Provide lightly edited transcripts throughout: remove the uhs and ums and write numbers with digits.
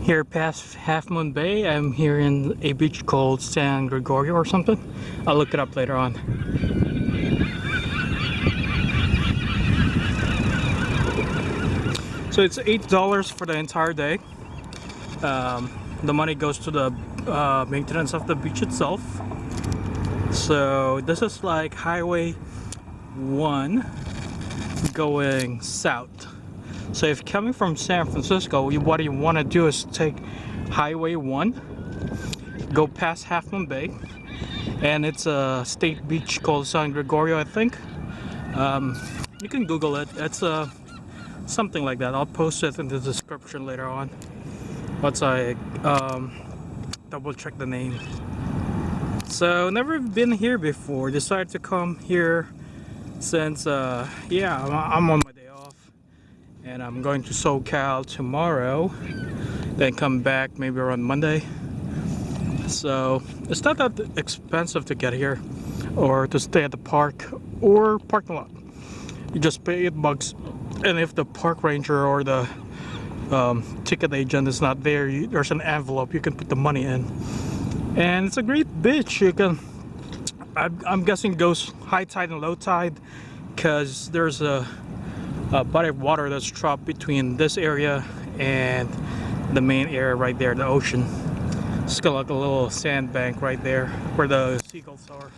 here past Half Moon Bay. I'm here in a beach called San Gregorio or something. I'll look it up later on. So it's $8 for the entire day. The money goes to the maintenance of the beach itself. So this is like Highway 1 going south. So if you're coming from San Francisco, what you want to do is take Highway 1, go past Half Moon Bay, and it's a state beach called San Gregorio, I think. You can Google it. It's something like that. I'll post it in the description later on once I double check the name. So never been here before. Decided to come here since yeah, I'm on my day off, and I'm going to SoCal tomorrow, then come back maybe around Monday. So it's not that expensive to get here or to stay at the park or parking lot. You just pay $8, and if the park ranger or the ticket agent is not there, there's an envelope you can put the money in. And it's a great beach. You can, I'm guessing it goes high tide and low tide, because there's a body of water that's dropped between this area and the main area right there, the ocean. It's got like a little sandbank right there where the seagulls are.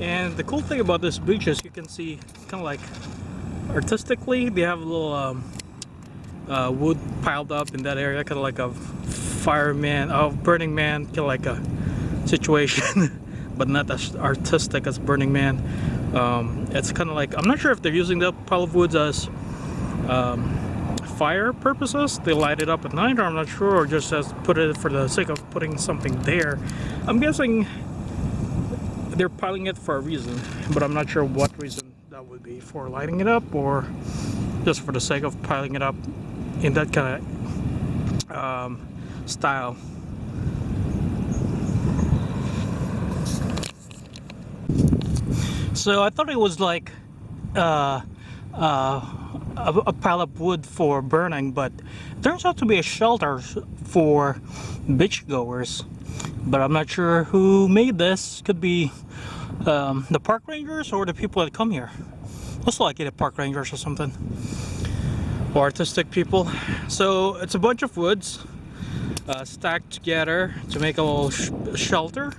And the cool thing about this beach is you can see kind of like artistically they have a little wood piled up in that area, kind of like a fireman, Burning Man, kind of like a situation, but not as artistic as Burning Man. It's kind of like, I'm not sure if they're using the pile of woods as fire purposes. They light it up at night, or I'm not sure, or just as put it for the sake of putting something there. I'm guessing they're piling it for a reason, but I'm not sure what reason that would be, for lighting it up or just for the sake of piling it up in that kind of style. So I thought it was like a pile of wood for burning, but it turns out to be a shelter for beachgoers. But I'm not sure who made this. Could be the park rangers or the people that come here. Looks like the park rangers or something, or artistic people. So it's a bunch of woods stacked together to make a little shelter.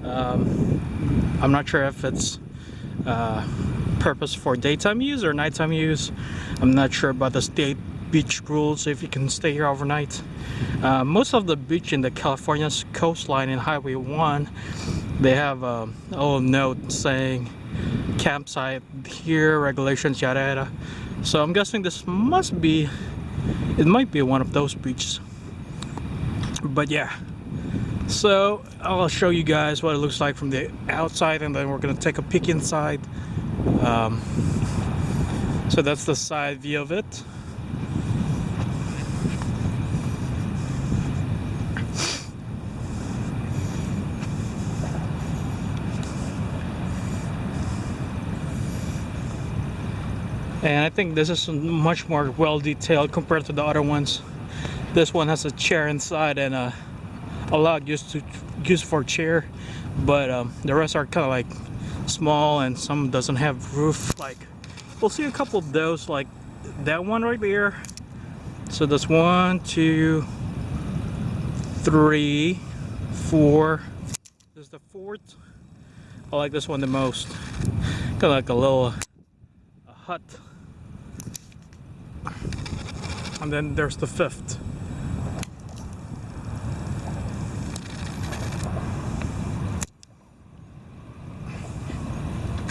I'm not sure if it's purpose for daytime use or nighttime use. I'm not sure about the state beach rules, if you can stay here overnight. Most of the beach in the California coastline in Highway 1, they have a little note saying campsite here, regulations, yada yada. So I'm guessing this must be, it might be one of those beaches. But yeah, so I'll show you guys what it looks like from the outside, and then we're gonna take a peek inside. So that's the side view of it. And I think this is much more well detailed compared to the other ones. This one has a chair inside and a lot used for a chair, but the rest are kind of like small, and some doesn't have roof. Like we'll see a couple of those, like that one right there. So that's 1, 2, 3, 4. This is the 4th. I like this one the most. Kind of like a little hut. And then there's the 5th.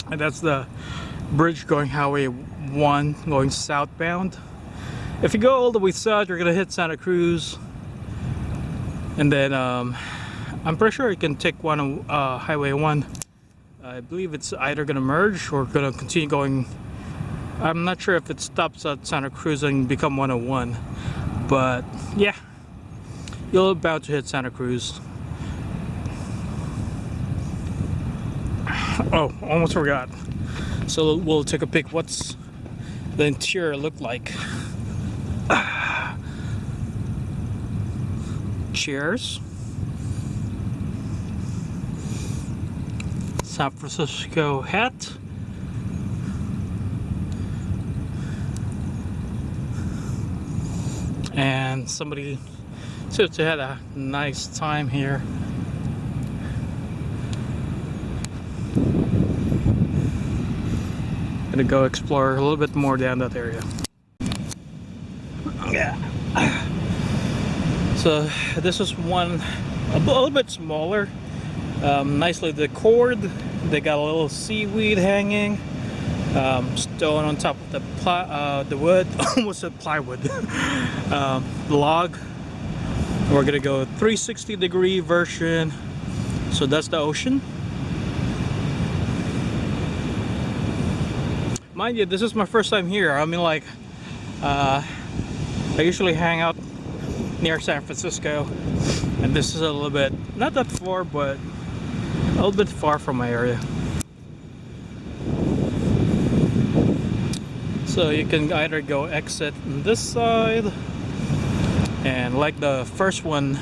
And that's the bridge going Highway 1 going southbound. If you go all the way south, you're gonna hit Santa Cruz, and then I'm pretty sure you can take one Highway 1. I believe it's either gonna merge or gonna continue going. I'm not sure if it stops at Santa Cruz and become 101, but yeah, you're about to hit Santa Cruz. Oh, almost forgot. So we'll take a peek. What's the interior look like? Chairs. San Francisco hat. And somebody seems to have a nice time here. Gonna go explore a little bit more down that area. Yeah. So this is one a little bit smaller, nicely decored. They got a little seaweed hanging, stone on top of the wood, almost said plywood, the log. We're gonna go 360-degree version. So that's the ocean. Mind you, this is my first time here. I mean, like, I usually hang out near San Francisco, and this is a little bit, not that far, but a little bit far from my area. So you can either go exit on this side, and like the first one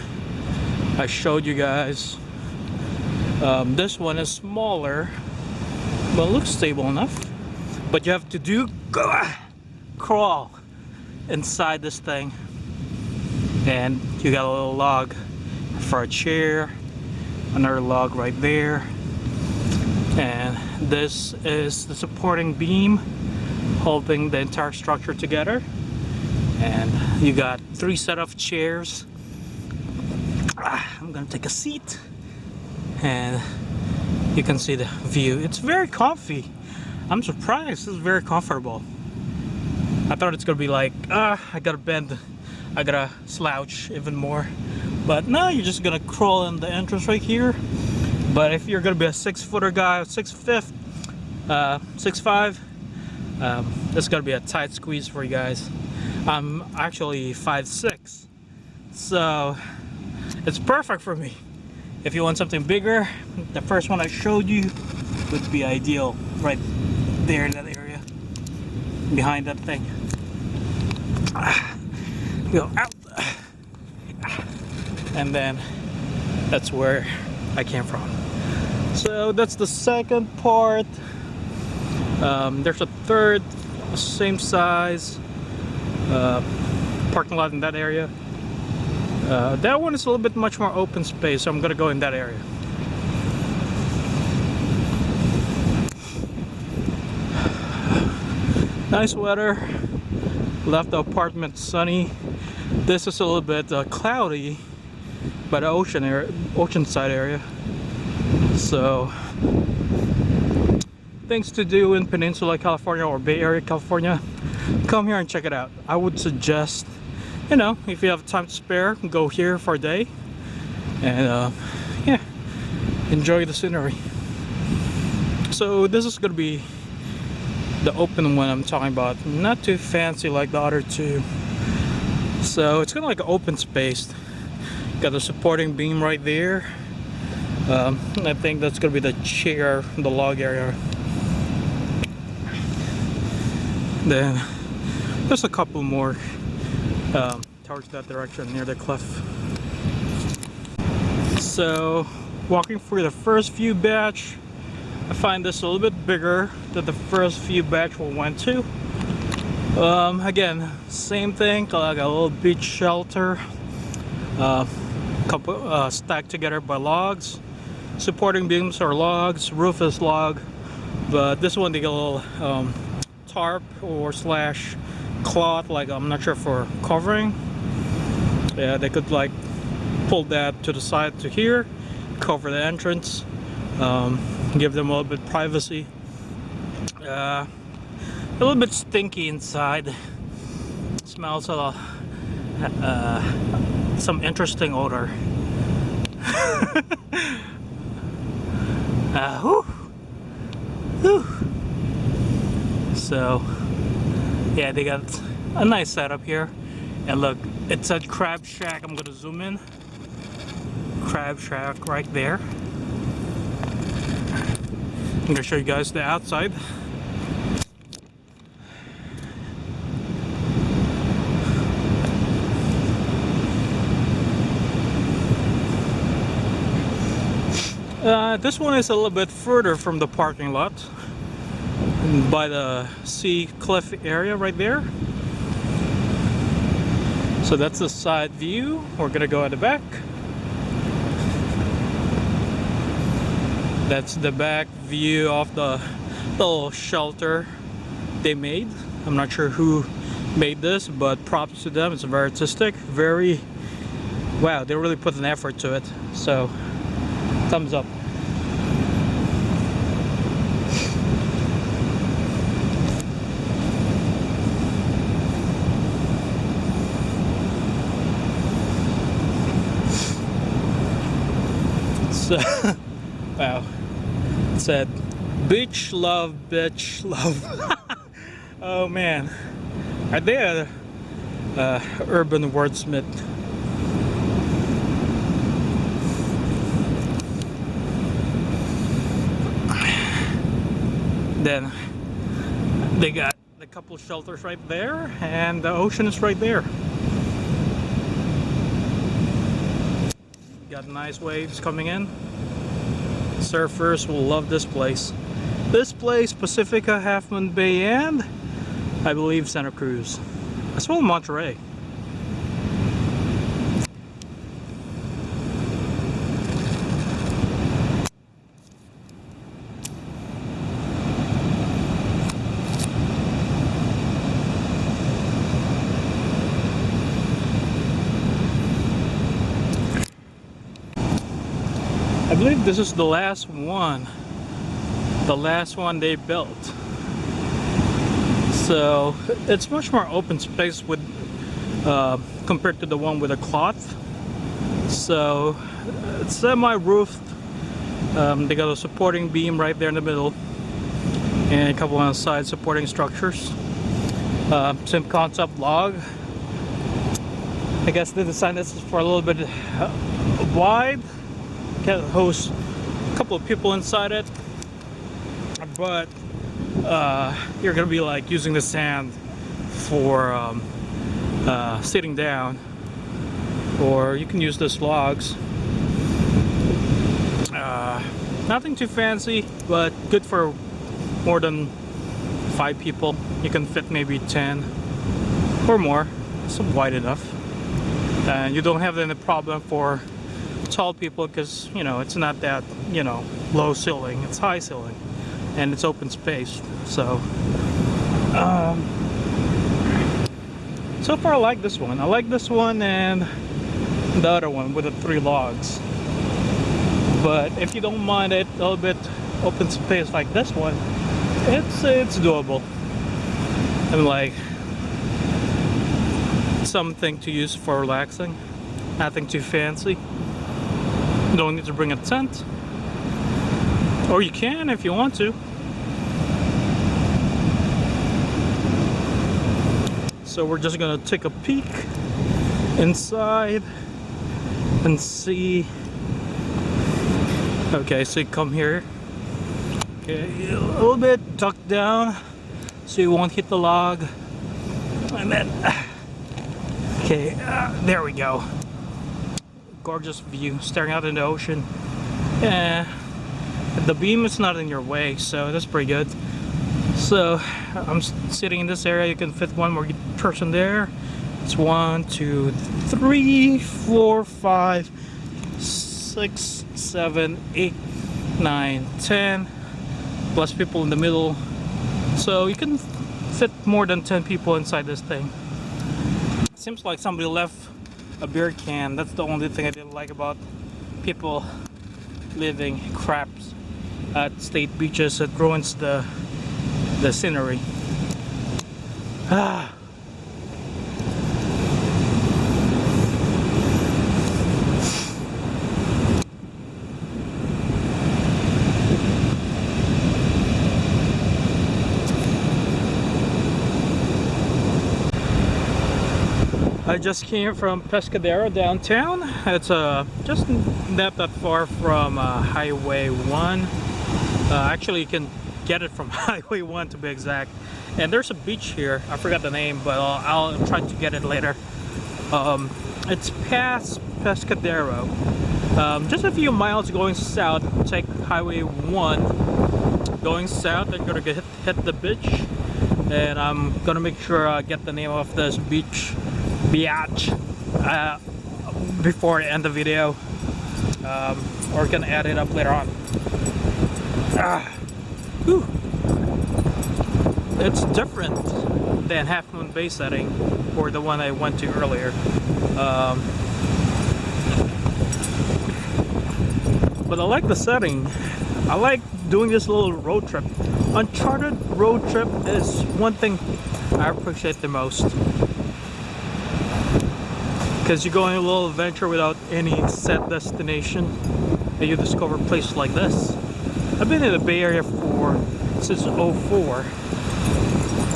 I showed you guys, this one is smaller, but looks stable enough. But you have to crawl inside this thing, and you got a little log for a chair, another log right there, and this is the supporting beam holding the entire structure together. And you got 3 set of chairs. I'm gonna take a seat, and you can see the view. It's very comfy. I'm surprised. This is very comfortable. I thought it's gonna be like, I gotta bend, I gotta slouch even more. But no, you're just gonna crawl in the entrance right here. But if you're gonna be a 6-footer guy, 6'5", 6'5", it's gonna be a tight squeeze for you guys. I'm actually 5'6", so it's perfect for me. If you want something bigger, the first one I showed you would be ideal, right there in that area, behind that thing. Go out, and then that's where I came from. So that's the second part. There's a third, same size parking lot in that area. That one is a little bit much more open space, so I'm gonna go in that area. Nice weather. Left the apartment sunny. This is a little bit cloudy by the ocean side area. So things to do in Peninsula California or Bay Area California, come here and check it out. I would suggest, you know, if you have time to spare, go here for a day and yeah, enjoy the scenery. So this is gonna be the open one I'm talking about, not too fancy like the other two. So it's kind of like an open space. Got the supporting beam right there. I think that's gonna be the chair, the log area. Then there's a couple more towards that direction near the cliff. So walking through the first few batch, I find this a little bit bigger than the first few batch we went to. Again, same thing, like a little beach shelter, couple stacked together by logs. Supporting beams are logs, roof is log, but this one they get a little tarp or slash cloth, like I'm not sure, for covering. Yeah, they could like pull that to the side to here, cover the entrance. Give them a little bit of privacy. A little bit stinky inside. Smells a some interesting odor. Whew. Whew. So yeah, they got a nice setup here. And look, it said Crab Shack. I'm gonna zoom in. Crab Shack right there. gonna show you guys the outside. This one is a little bit further from the parking lot, by the sea cliff area right there. So that's the side view. We're gonna go at the back. That's the back view of the little shelter they made. I'm not sure who made this, but props to them. It's very artistic, very, wow, they really put an effort to it. So thumbs up. So, wow, it said beach love, bitch love. Oh man, are they a urban wordsmith? Then they got a couple shelters right there, and the ocean is right there. Got nice waves coming in. Surfers will love this place. This place, Pacifica, Half Moon Bay, and I believe Santa Cruz, as well as Monterey. I believe this is the last one they built. So it's much more open space with compared to the one with a cloth. So it's semi-roofed. They got a supporting beam right there in the middle, and a couple on the side supporting structures. Same concept log. I guess they designed this for a little bit wide. Can host a couple of people inside it, but you're gonna be like using the sand for sitting down, or you can use this logs. Nothing too fancy, but good for more than 5 people. You can fit maybe 10 or more. It's wide enough, and you don't have any problem for tall people, because you know it's not that, you know, low ceiling, it's high ceiling, and it's open space. So so far I like this one. I like this one and the other one with the 3 logs. But if you don't mind it a little bit open space like this one, it's doable. And like something to use for relaxing, nothing too fancy. Don't need to bring a tent, or you can if you want to. So we're just gonna take a peek inside and see. Okay, so you come here. Okay, a little bit tucked down so you won't hit the log, and then okay, there we go. Gorgeous view, staring out in the ocean. The beam is not in your way, so that's pretty good. So I'm sitting in this area. You can fit one more person there. It's 1, 2, 3, 4, 5, 6, 7, 8, 9, 10, plus people in the middle. So you can fit more than 10 people inside this thing. Seems like somebody left a beer can. That's the only thing I didn't like about people leaving craps at state beaches. It ruins the scenery. I just came from Pescadero downtown. It's just not that far from Highway 1. Actually, you can get it from Highway 1 to be exact. And there's a beach here. I forgot the name, but I'll try to get it later. It's past Pescadero. Just a few miles going south. Take Highway 1 going south. I'm gonna hit the beach, and I'm gonna make sure I get the name of this beach before I end the video, or can add it up later on. Whew. It's different than Half Moon Bay setting, or the one I went to earlier. But I like the setting. I like doing this little road trip. Uncharted road trip is one thing I appreciate the most, because you're going a little adventure without any set destination, and you discover places like this. I've been in the Bay Area since '04,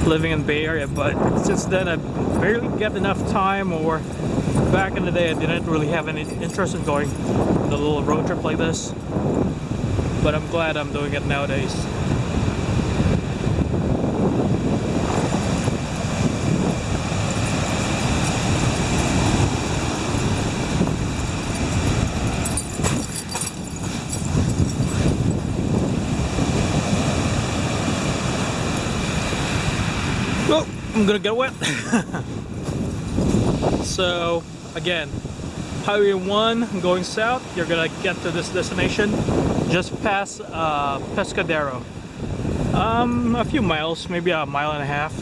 living in the Bay Area, but since then I barely get enough time, or back in the day I didn't really have any interest in going on a little road trip like this. But I'm glad I'm doing it nowadays. Oh, I'm gonna get wet. So again, Highway 1 going south, you're gonna get to this destination just past Pescadero. A few miles, maybe a mile and a half.